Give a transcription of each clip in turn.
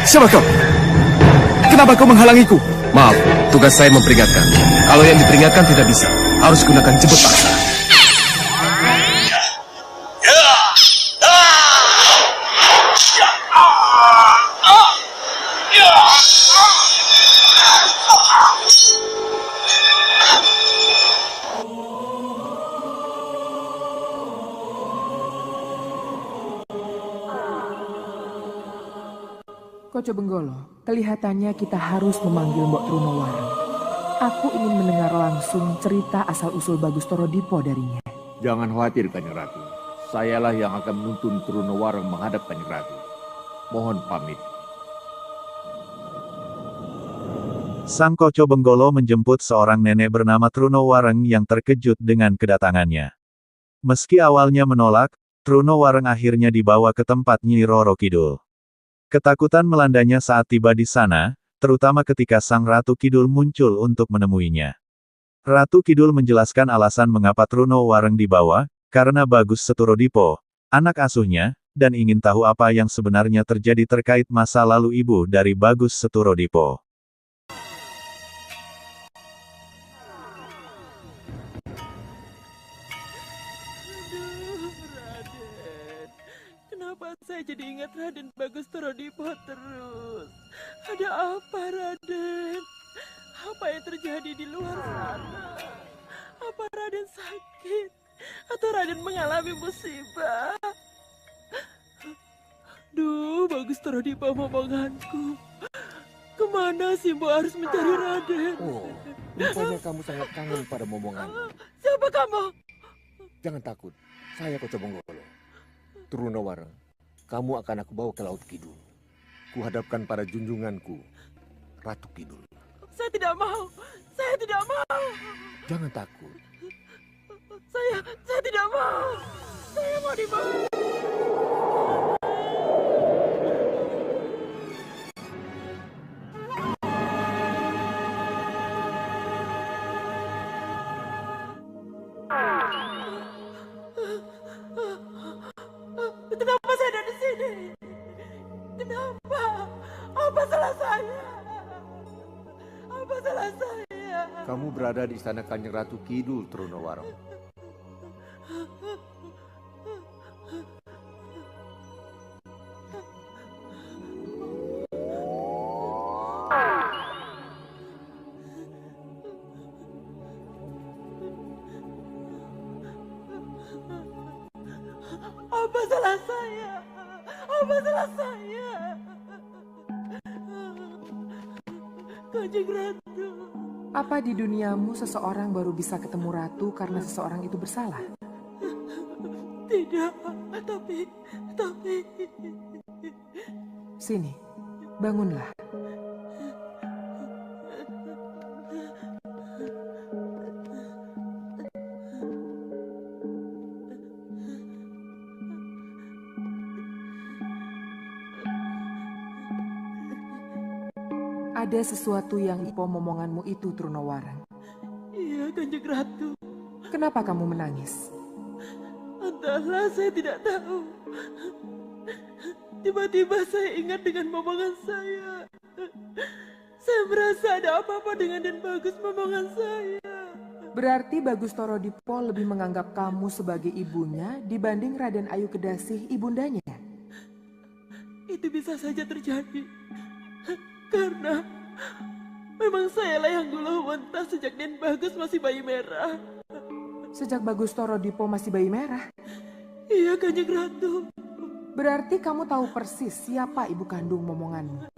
Siapa kau? Kenapa kau menghalangiku? Maaf, tugas saya memperingatkan. Kalau yang diperingatkan tidak bisa, harus gunakan jemput paksa. Koco Benggolo, kelihatannya kita harus memanggil Mbok Trunowareng. Aku ingin mendengar langsung cerita asal-usul Bagus Torodipo darinya. Jangan khawatir, Kanjeng Ratu. Sayalah yang akan menuntun Trunowareng menghadap Kanjeng Ratu. Mohon pamit. Sang Koco Benggolo menjemput seorang nenek bernama Trunowareng yang terkejut dengan kedatangannya. Meski awalnya menolak, Trunowareng akhirnya dibawa ke tempat Nyi Roro Kidul. Ketakutan melandanya saat tiba di sana, terutama ketika Sang Ratu Kidul muncul untuk menemuinya. Ratu Kidul menjelaskan alasan mengapa Trunowareng dibawa, karena Bagus Seturodipo, anak asuhnya, dan ingin tahu apa yang sebenarnya terjadi terkait masa lalu ibu dari Bagus Seturodipo. Kenapa saya jadi ingat Raden Bagus Torodipo terus? Ada apa, Raden? Apa yang terjadi di luar sana? Apa Raden sakit? Atau Raden mengalami musibah? Duh, Bagus Torodipo momonganku. Kemana sih Mbok harus mencari Raden? Oh, rupanya kamu sangat kangen pada momongan. Siapa kamu? Jangan takut, saya Koco Benggolo. Trunowareng, kamu akan aku bawa ke Laut Kidul. Kuhadapkan pada junjunganku, Ratu Kidul. Saya tidak mau. Saya tidak mau. Jangan takut. Saya tidak mau. Saya mau dibawa. Kenapa saya ada di sini? Kenapa? Apa salah saya? Apa salah saya? Kamu berada di istana Kanjeng Ratu Kidul, Trunowareng. Apa salah saya? Apa salah saya? Kanjeng Ratu. Apa di duniamu seseorang baru bisa ketemu ratu karena seseorang itu bersalah? Tidak, tapi... Sini, bangunlah. Ada sesuatu yang ipo momonganmu itu, Trunowareng. Iya, Kanjeng Ratu. Kenapa kamu menangis? Entahlah, saya tidak tahu. Tiba-tiba saya ingat dengan momongan saya. Saya merasa ada apa-apa dengan Den Bagus momongan saya. Berarti Bagus Torodipo lebih menganggap kamu sebagai ibunya dibanding Raden Ayu Kedasih ibundanya? Itu bisa saja terjadi. Karena memang sayalah yang dulu mentas sejak Den Bagus masih bayi merah. Sejak Bagus Torodipo masih bayi merah? Iya, Kanjeng Ratu. Berarti kamu tahu persis siapa ibu kandung momonganmu?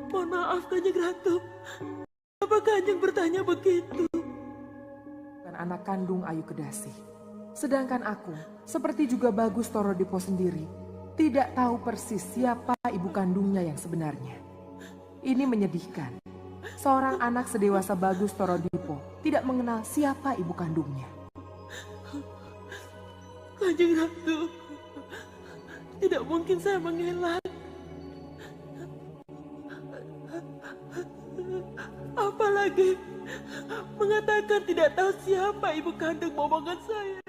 Mohon maaf, Kanjeng Ratu. Apa Kanjeng bertanya begitu? Bukan anak kandung Ayu Kedasih. Sedangkan aku, seperti juga Bagus Torodipo sendiri, tidak tahu persis siapa ibu kandungnya yang sebenarnya. Ini menyedihkan. Seorang anak sedewasa Bagus Torodipo tidak mengenal siapa ibu kandungnya. Kanjeng Ratu, tidak mungkin saya mengelak. Apalagi mengatakan tidak tahu siapa ibu kandung momongan saya.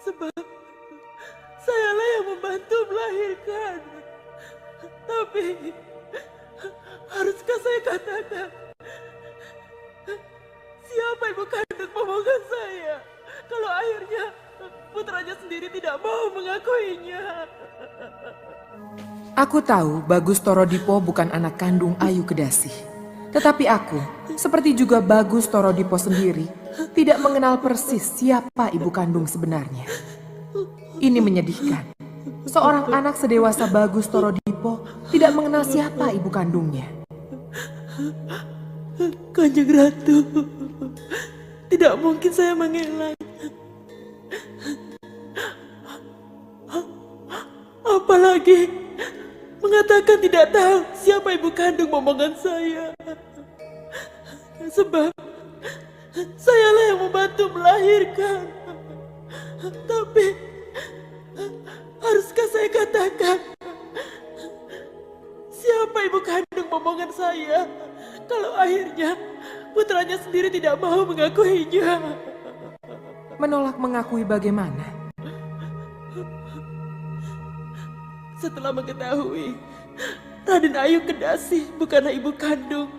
Sebab sayalah yang membantu melahirkan. Tapi haruskah saya katakan siapa ibu kandung momongan saya kalau akhirnya putranya sendiri tidak mau mengakuinya? Aku tahu Bagus Torodipo bukan anak kandung Ayu Kedasi. Tetapi aku, seperti juga Bagus Torodipo sendiri, tidak mengenal persis siapa ibu kandung sebenarnya. Ini menyedihkan. Seorang anak sedewasa Bagus Torodipo tidak mengenal siapa ibu kandungnya. Kanjeng Ratu, tidak mungkin saya mengelak. Apalagi mengatakan tidak tahu siapa ibu kandung momongan saya. Sebab sayalah yang membantu melahirkan. Tapi haruskah saya katakan siapa ibu kandung momongan saya kalau akhirnya putranya sendiri tidak mau mengakuinya? Menolak mengakui bagaimana? Setelah mengetahui Raden Ayu Kedasi bukanlah ibu kandung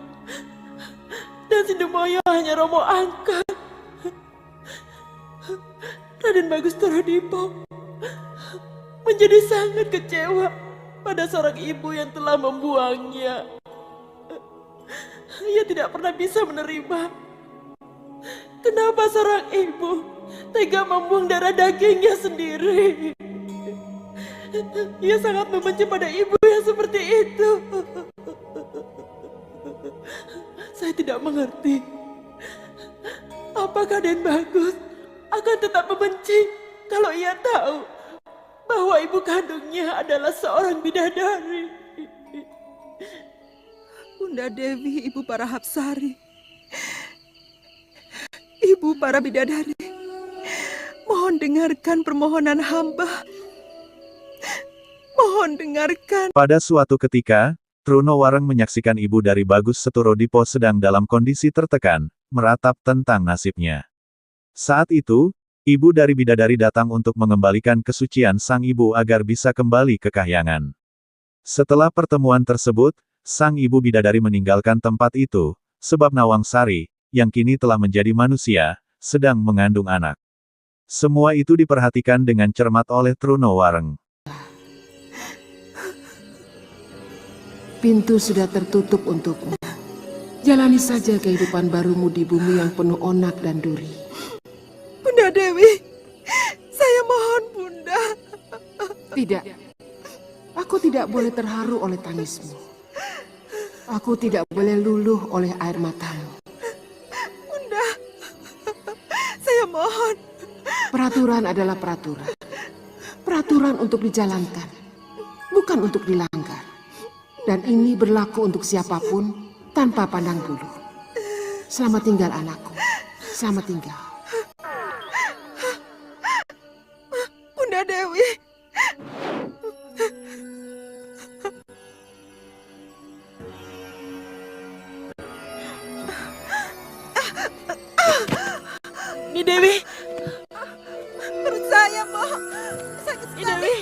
dan Sindumoyo hanya romo angkat, Raden Bagus Torodipo menjadi sangat kecewa pada seorang ibu yang telah membuangnya. Ia tidak pernah bisa menerima kenapa seorang ibu tega membuang darah dagingnya sendiri. Ia sangat membenci pada ibu yang seperti itu. Saya tidak mengerti apakah Raden Bagus akan tetap membenci kalau ia tahu bahwa ibu kandungnya adalah seorang bidadari. Bunda Dewi, ibu para Hapsari, ibu para bidadari, mohon dengarkan permohonan hamba. Mohon dengarkan. Pada suatu ketika, Trunowareng menyaksikan ibu dari Bagus Torodipo sedang dalam kondisi tertekan, meratap tentang nasibnya. Saat itu, ibu dari bidadari datang untuk mengembalikan kesucian sang ibu agar bisa kembali ke kahyangan. Setelah pertemuan tersebut, sang ibu bidadari meninggalkan tempat itu, sebab Nawang Sari, yang kini telah menjadi manusia, sedang mengandung anak. Semua itu diperhatikan dengan cermat oleh Trunowareng. Pintu sudah tertutup untukmu. Jalani saja kehidupan barumu di bumi yang penuh onak dan duri. Bunda Dewi, saya mohon Bunda. Tidak, aku tidak boleh terharu oleh tangismu. Aku tidak boleh luluh oleh air matamu. Bunda, saya mohon. Peraturan adalah peraturan. Peraturan untuk dijalankan, bukan untuk dilanggar. Dan ini berlaku untuk siapapun tanpa pandang bulu. Selamat tinggal anakku. Selamat tinggal. Bunda Dewi. Nyi Dewi, Perut saya, Mo. Sakit Nyi sekali. Dewi,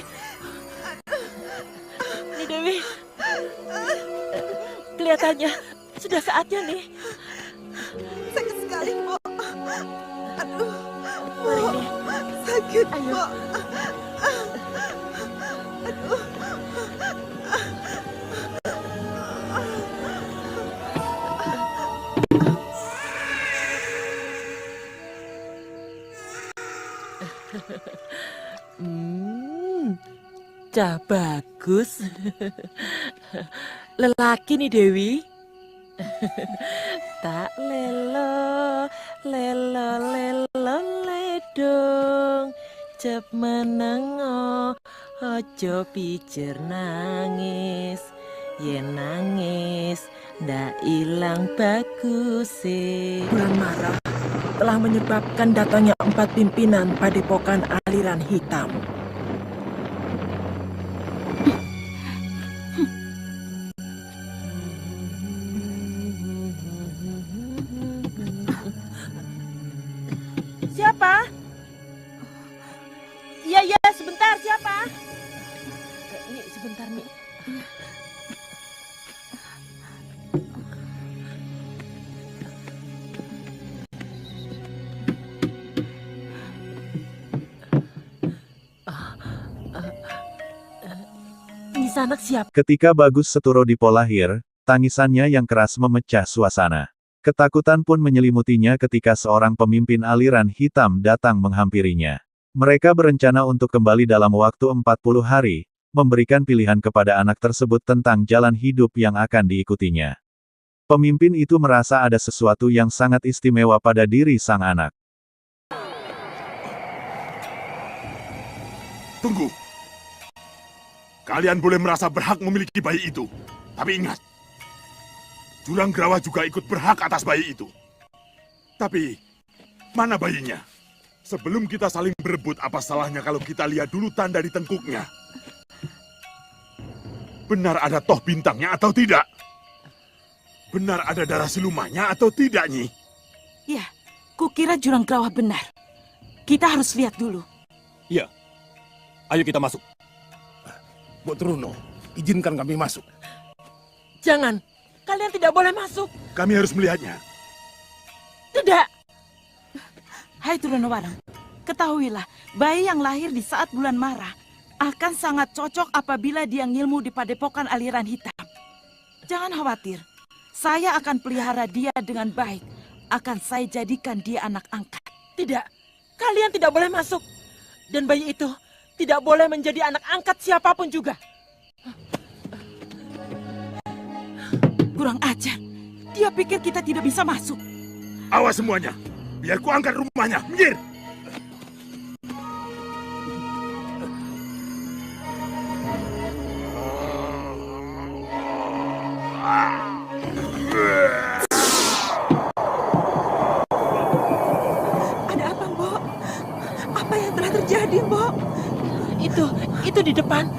Nyi Dewi. Kelihatannya sudah saatnya nih. Sakit sekali, Mo. Aduh, Mari Mo. nih. Sakit, Ayo. Mo. Aduh. Cah bagus. Lelaki nih Dewi. Tak lelo, lelo, lelo, ledong. Cep menengo, ojo pijer nangis. Yen nangis, ndak ilang baguse. Bulan marah telah menyebabkan datangnya 4 pimpinan padepokan aliran hitam. Siapa? Iya, sebentar, siapa? Nih, sebentar, nih. gadis anak siapa? Ketika Bagus Seturodipo lahir, tangisannya yang keras memecah suasana. Ketakutan pun menyelimutinya ketika seorang pemimpin aliran hitam datang menghampirinya. Mereka berencana untuk kembali dalam waktu 40 hari, memberikan pilihan kepada anak tersebut tentang jalan hidup yang akan diikutinya. Pemimpin itu merasa ada sesuatu yang sangat istimewa pada diri sang anak. Tunggu. Kalian boleh merasa berhak memiliki bayi itu. Tapi ingat, Jurang Grawa juga ikut berhak atas bayi itu. Tapi, mana bayinya? Sebelum kita saling berebut, apa salahnya kalau kita lihat dulu tanda di tengkuknya? Benar ada toh bintangnya atau tidak? Benar ada darah silumannya atau tidak, Nyi? Ya, kukira Jurang Grawa benar. Kita harus lihat dulu. Iya. Ayo kita masuk. Bu Truno, izinkan kami masuk. Jangan, kalian tidak boleh masuk. Kami harus melihatnya. Tidak. Hai Trunowarang, ketahuilah, bayi yang lahir di saat bulan Mara akan sangat cocok apabila dia ngilmu di padepokan aliran hitam. Jangan khawatir, saya akan pelihara dia dengan baik. Akan saya jadikan dia anak angkat. Tidak, kalian tidak boleh masuk. Dan bayi itu tidak boleh menjadi anak angkat siapapun juga. Kurang ajar, dia pikir kita tidak bisa masuk. Awas semuanya, biar ku angkat rumahnya. Minggir! Ada apa, Mbok? Apa yang telah terjadi, Mbok? Itu di depan.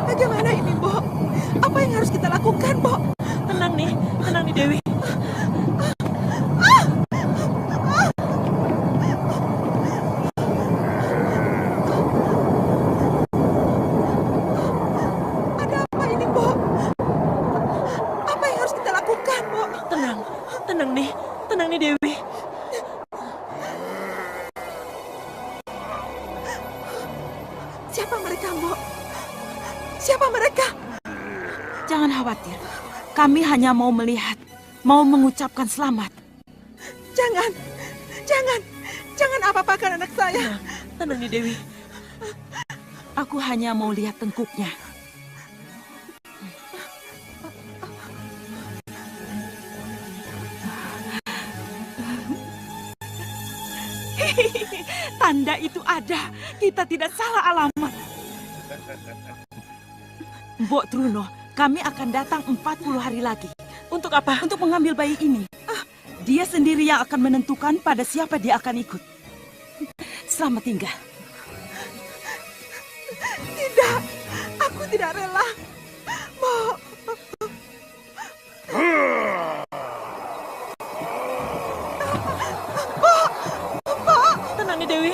Bagaimana ini, Mbok? Apa yang harus kita lakukan, Mbok? Tenang nih Dewi. Ada apa ini, Mbok? Apa yang harus kita lakukan, Mbok? Tenang nih Dewi. Siapa mereka, Mbok? Siapa mereka? Jangan khawatir, kami hanya mau melihat, mau mengucapkan selamat. Jangan apa-apakan anak saya. Tenang nih Dewi. Aku hanya mau lihat tengkuknya. Tanda itu ada, kita tidak salah alamat. Mbok Truno, kami akan datang 40 hari lagi. Untuk apa? Untuk mengambil bayi ini. Dia sendiri yang akan menentukan pada siapa dia akan ikut. Selamat tinggal. Tidak, aku tidak rela. Mbok. Mbok, tenang nih Dewi.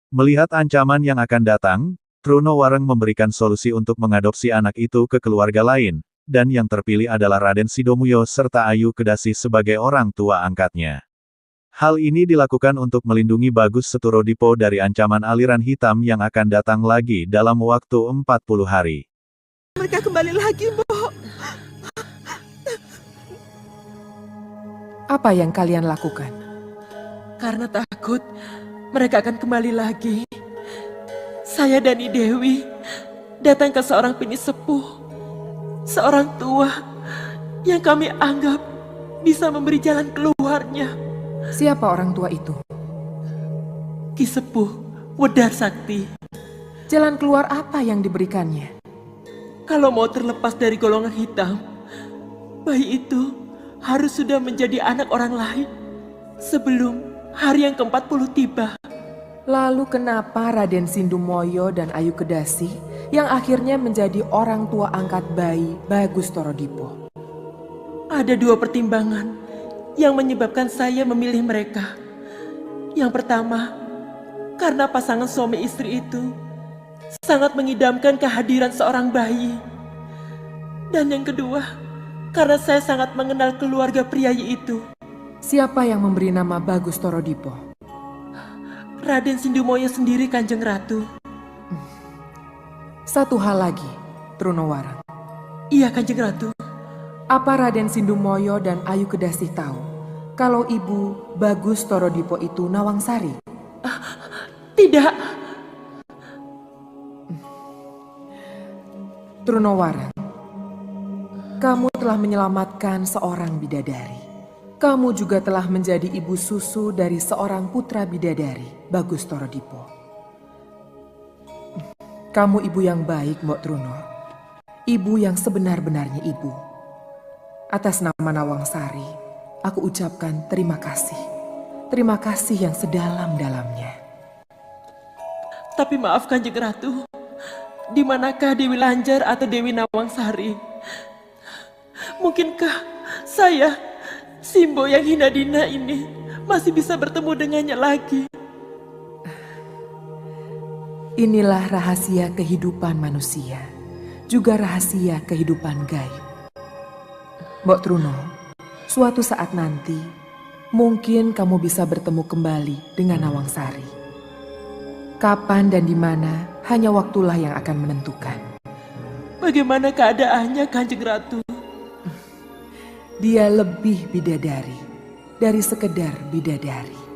Melihat ancaman yang akan datang, Trunowareng memberikan solusi untuk mengadopsi anak itu ke keluarga lain, dan yang terpilih adalah Raden Sidomulyo serta Ayu Kedasi sebagai orang tua angkatnya. Hal ini dilakukan untuk melindungi Bagus Seturodipo dari ancaman aliran hitam yang akan datang lagi dalam waktu 40 hari. Mereka kembali lagi, Mbok. Apa yang kalian lakukan? Karena takut mereka akan kembali lagi. Saya dan I Dewi datang ke seorang pinisepuh, seorang tua yang kami anggap bisa memberi jalan keluarnya. Siapa orang tua itu? Ki Sepuh Wedar Sakti. Jalan keluar apa yang diberikannya? Kalau mau terlepas dari golongan hitam, bayi itu harus sudah menjadi anak orang lain sebelum hari yang ke-40 tiba. Lalu kenapa Raden Sindumoyo dan Ayu Kedasi yang akhirnya menjadi orang tua angkat bayi Bagus Torodipo? Ada dua pertimbangan yang menyebabkan saya memilih mereka. Yang pertama, karena pasangan suami istri itu sangat mengidamkan kehadiran seorang bayi. Dan yang kedua, karena saya sangat mengenal keluarga priayi itu. Siapa yang memberi nama Bagus Torodipo? Raden Sindumoyo sendiri, Kanjeng Ratu. Satu hal lagi, Trunowarang. Iya, Kanjeng Ratu. Apa Raden Sindumoyo dan Ayu Kedasih tahu kalau ibu Bagus Torodipo itu Nawangsari? Tidak. Trunowarang, kamu telah menyelamatkan seorang bidadari. Kamu juga telah menjadi ibu susu dari seorang putra bidadari, Bagus Torodipo. Kamu ibu yang baik, Mbok Truno. Ibu yang sebenar-benarnya ibu. Atas nama Nawangsari, aku ucapkan terima kasih. Terima kasih yang sedalam-dalamnya. Tapi maaf, Kanjeng Ratu. Di manakah Dewi Lanjar atau Dewi Nawangsari? Mungkinkah saya, Simbo yang hina dina ini, masih bisa bertemu dengannya lagi? Inilah rahasia kehidupan manusia, juga rahasia kehidupan gaib. Mbok Truno, suatu saat nanti, mungkin kamu bisa bertemu kembali dengan Nawangsari. Kapan dan di mana, hanya waktulah yang akan menentukan. Bagaimana keadaannya, Kanjeng Ratu? Dia lebih bidadari dari sekedar bidadari.